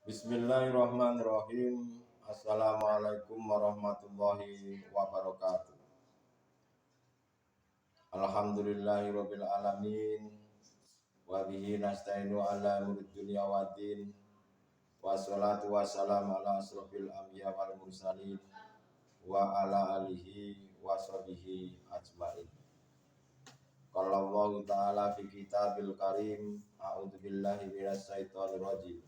Bismillahirrahmanirrahim. Assalamualaikum warahmatullahi wabarakatuh. Alhamdulillahirabbil alamin. Wa bihi nasta'inu ala umurid dunya waddin. Wassalatu wassalamu ala asrofil anbiya wal mursalin wa ala alihi wa sahbihi ajmain. Qala Allah ta'ala fi kitabil karim. A'udzu billahi minasy syaithanir rajim.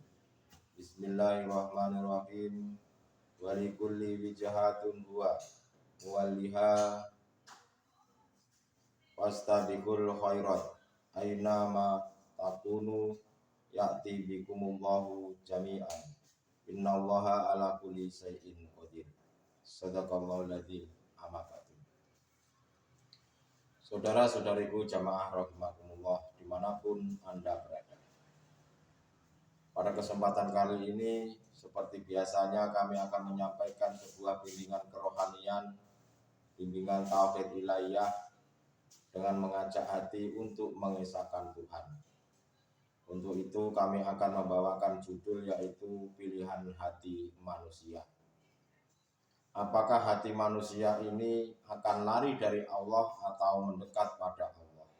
Bismillahirrahmanirrahim. Walikulli wijhatun huwa muwalliha fastabiqul khairat aina ma takunu ya'ti bikumullahu jami'an innallaha ala kulli syai'in qadir. Shadaqallahul adzim. Amma ba'du. Saudara-saudariku jamaah rahimakumullah dimanapun Anda berada. Pada kesempatan kali ini, seperti biasanya kami akan menyampaikan sebuah bimbingan kerohanian, bimbingan tauhid ilahiyah dengan mengajak hati untuk mengesahkan Tuhan. Untuk itu kami akan membawakan judul yaitu pilihan hati manusia. Apakah hati manusia ini akan lari dari Allah atau mendekat pada Allah?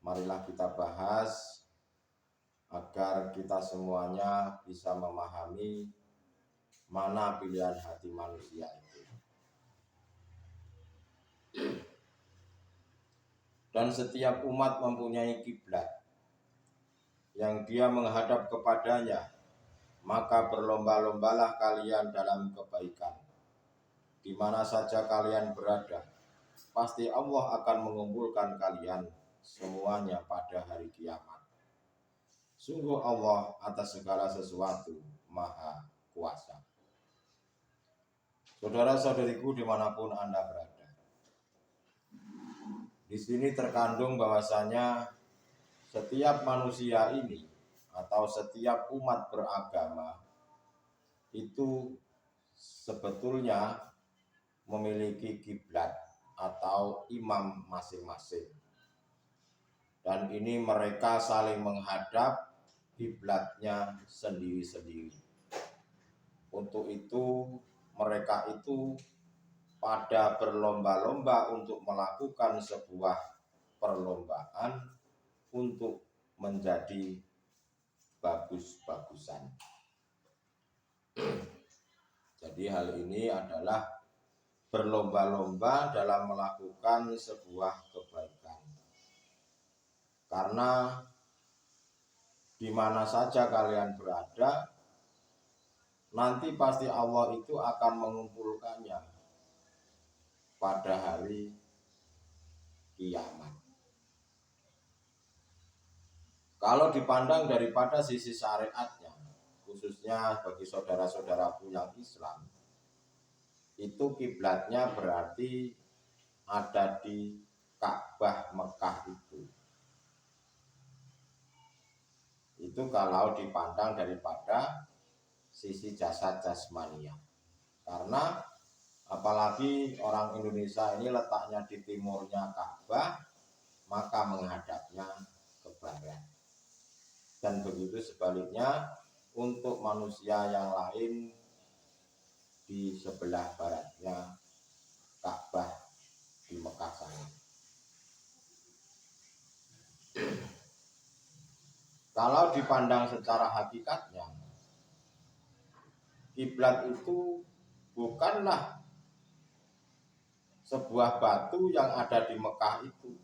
Marilah kita bahas agar kita semuanya bisa memahami mana pilihan hati manusia itu. Dan setiap umat mempunyai kiblat yang dia menghadap kepadanya, maka berlomba-lombalah kalian dalam kebaikan. Di mana saja kalian berada, pasti Allah akan mengumpulkan kalian semuanya pada hari kiamat. Sungguh Allah atas segala sesuatu maha kuasa. Saudara-saudariku dimanapun Anda berada, di sini terkandung bahwasanya setiap manusia ini atau setiap umat beragama itu sebetulnya memiliki kiblat atau imam masing-masing. Dan ini mereka saling menghadap kiblatnya sendiri-sendiri. Untuk itu mereka itu pada berlomba-lomba untuk melakukan sebuah perlombaan untuk menjadi bagus-bagusan. Jadi hal ini adalah berlomba-lomba dalam melakukan sebuah kebaikan. Karena di mana saja kalian berada, nanti pasti Allah itu akan mengumpulkannya pada hari kiamat. Kalau dipandang daripada sisi syariatnya, khususnya bagi saudara-saudaraku yang Islam, itu kiblatnya berarti ada di Ka'bah Mekah itu. Itu kalau dipandang daripada sisi jasad jasmania. Karena apalagi orang Indonesia ini letaknya di timurnya Ka'bah, maka menghadapnya ke barat. Dan begitu sebaliknya untuk manusia yang lain di sebelah baratnya Ka'bah di Mekah sana. Kalau dipandang secara hakikatnya, kiblat itu bukanlah sebuah batu yang ada di Mekah itu,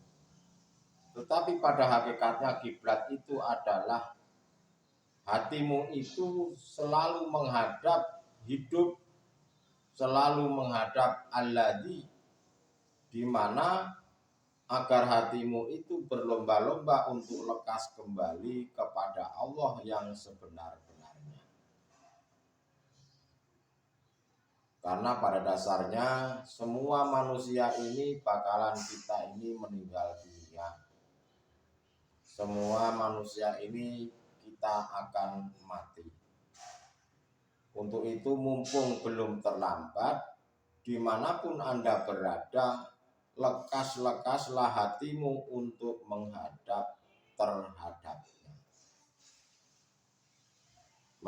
tetapi pada hakikatnya kiblat itu adalah hatimu itu selalu menghadap hidup, selalu menghadap Alladzi, di mana agar hatimu itu berlomba-lomba untuk lekas kembali kepada Allah yang sebenar-benarnya. Karena pada dasarnya semua manusia ini bakalan kita ini meninggal dunia. Semua manusia ini kita akan mati. Untuk itu mumpung belum terlambat, dimanapun Anda berada, lekas-lekaslah hatimu untuk menghadap terhadapnya.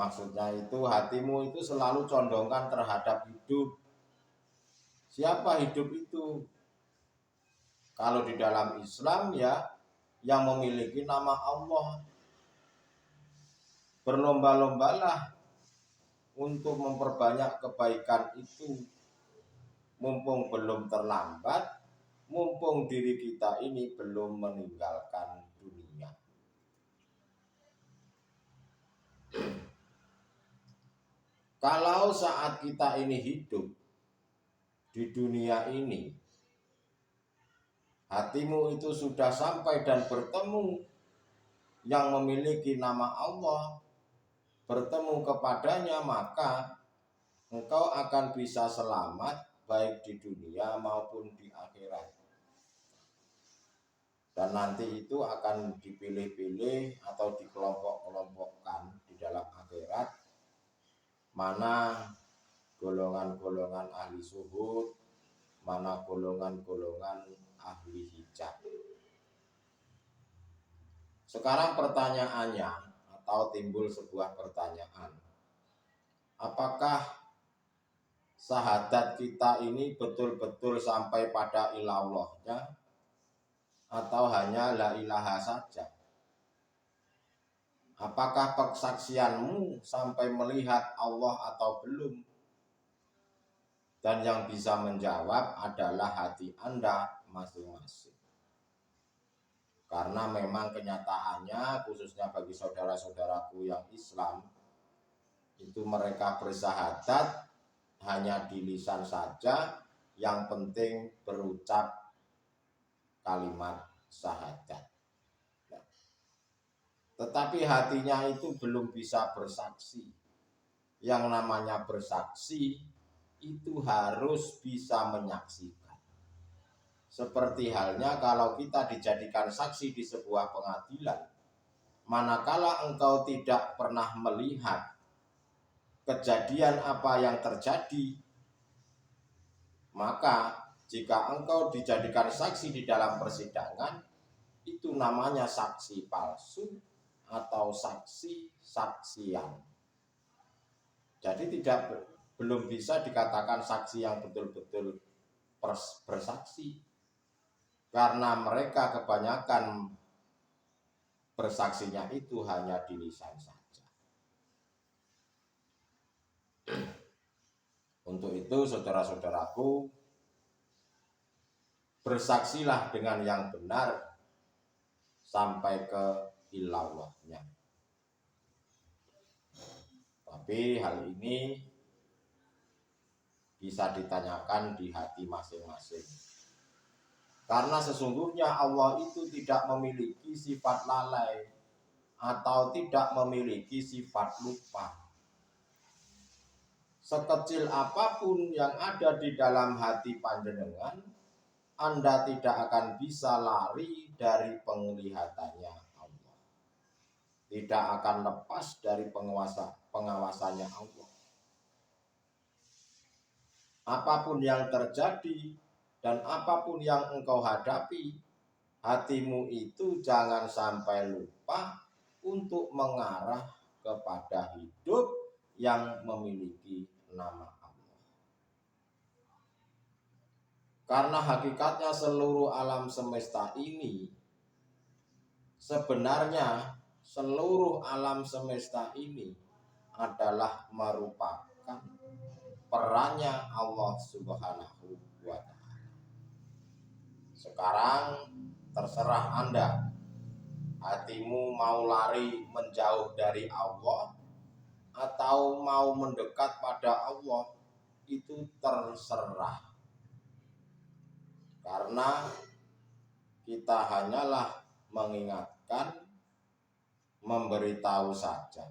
Maksudnya itu hatimu itu selalu condongkan terhadap hidup. Siapa hidup itu? Kalau di dalam Islam ya yang memiliki nama Allah. Berlomba-lombalah untuk memperbanyak kebaikan itu. Mumpung belum terlambat, mumpung diri kita ini belum meninggalkan dunia. Kalau saat kita ini hidup di dunia ini, hatimu itu sudah sampai dan bertemu yang memiliki nama Allah, bertemu kepadanya, maka engkau akan bisa selamat baik di dunia maupun di akhirat. Dan nanti itu akan dipilih-pilih atau dikelompok-kelompokkan di dalam akhirat, mana golongan-golongan ahli suhud, mana golongan-golongan ahli hijab. Sekarang pertanyaannya, atau timbul sebuah pertanyaan, apakah syahadat kita ini betul-betul sampai pada ilallahnya atau hanya la ilaha saja? Apakah persaksianmu sampai melihat Allah atau belum? Dan yang bisa menjawab adalah hati Anda masing-masing. Karena memang kenyataannya, khususnya bagi saudara-saudaraku yang Islam, itu mereka bersyahadat hanya di lisan saja, yang penting berucap kalimat syahadat. Tetapi hatinya itu belum bisa bersaksi. Yang namanya bersaksi itu harus bisa menyaksikan. Seperti halnya kalau kita dijadikan saksi di sebuah pengadilan, manakala engkau tidak pernah melihat kejadian apa yang terjadi, maka jika engkau dijadikan saksi di dalam persidangan, itu namanya saksi palsu atau saksi-saksian. Jadi belum bisa dikatakan saksi yang betul-betul bersaksi, karena mereka kebanyakan bersaksinya itu hanya di lisan saja. Untuk itu saudara-saudaraku, bersaksilah dengan yang benar sampai ke ilallahnya. Tapi hal ini bisa ditanyakan di hati masing-masing. Karena sesungguhnya Allah itu tidak memiliki sifat lalai atau tidak memiliki sifat lupa. Sekecil apapun yang ada di dalam hati panjenengan, Anda tidak akan bisa lari dari penglihatannya Allah. Tidak akan lepas dari pengawasannya Allah. Apapun yang terjadi dan apapun yang engkau hadapi, hatimu itu jangan sampai lupa untuk mengarah kepada hidup yang memiliki nama Allah. Karena hakikatnya seluruh alam semesta ini, sebenarnya seluruh alam semesta ini adalah merupakan perannya Allah Subhanahu wa Ta'ala. Sekarang terserah Anda, hatimu mau lari menjauh dari Allah atau mau mendekat pada Allah, itu terserah. Karena kita hanyalah mengingatkan, memberitahu saja.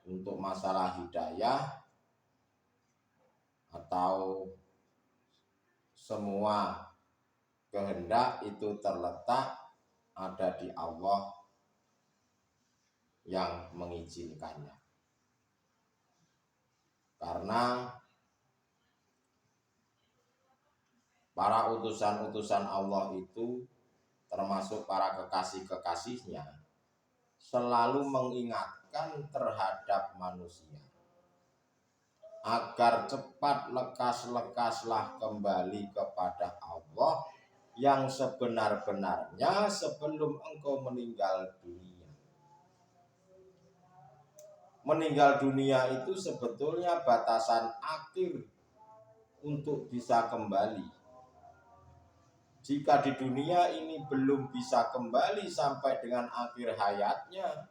Untuk masalah hidayah atau semua kehendak itu terletak ada di Allah yang mengizinkannya. Karena para utusan-utusan Allah itu, termasuk para kekasih-kekasihnya, selalu mengingatkan diingatkan terhadap manusia agar cepat lekas-lekaslah kembali kepada Allah yang sebenar-benarnya sebelum engkau meninggal dunia. Meninggal dunia itu sebetulnya batasan akhir untuk bisa kembali. Jika di dunia ini belum bisa kembali sampai dengan akhir hayatnya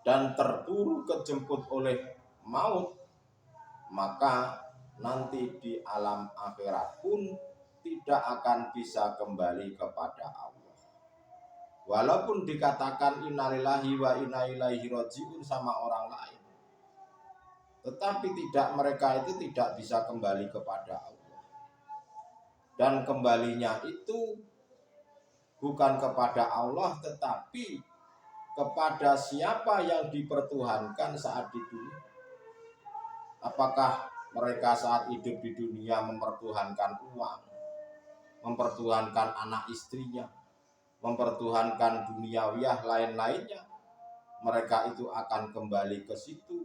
dan terburu kejemput oleh maut, maka nanti di alam akhirat pun tidak akan bisa kembali kepada Allah. Walaupun dikatakan innalillahi wa inna ilaihi raji'un sama orang lain, tetapi mereka itu tidak bisa kembali kepada Allah. Dan kembalinya itu bukan kepada Allah, tetapi kepada siapa yang dipertuhankan saat di dunia. Apakah mereka saat hidup di dunia mempertuhankan uang, mempertuhankan anak istrinya, mempertuhankan duniawiyah lain-lainnya? Mereka itu akan kembali ke situ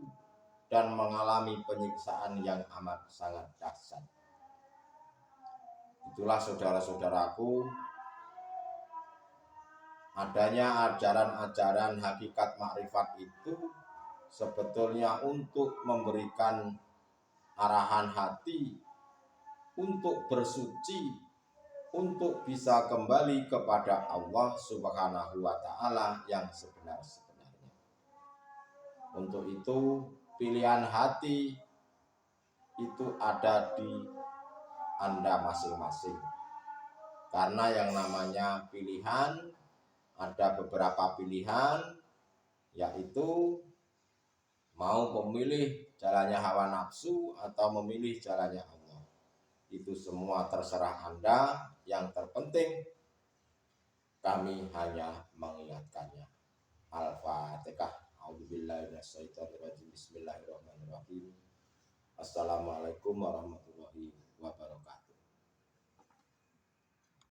dan mengalami penyiksaan yang amat sangat dahsyat. Itulah saudara-saudaraku, adanya ajaran-ajaran hakikat makrifat itu sebetulnya untuk memberikan arahan hati untuk bersuci, untuk bisa kembali kepada Allah Subhanahu wa Ta'ala yang sebenar-benarnya. Untuk itu pilihan hati itu ada di Anda masing-masing. Karena yang namanya pilihan, ada beberapa pilihan, yaitu mau memilih jalannya hawa nafsu atau memilih jalannya Allah. Itu semua terserah Anda. Yang terpenting kami hanya mengingatkannya. Al-Fatihah. A'udzubillahi minasyaitonirrajim. Bismillahirrahmanirrahim. Assalamualaikum warahmatullahi wabarakatuh.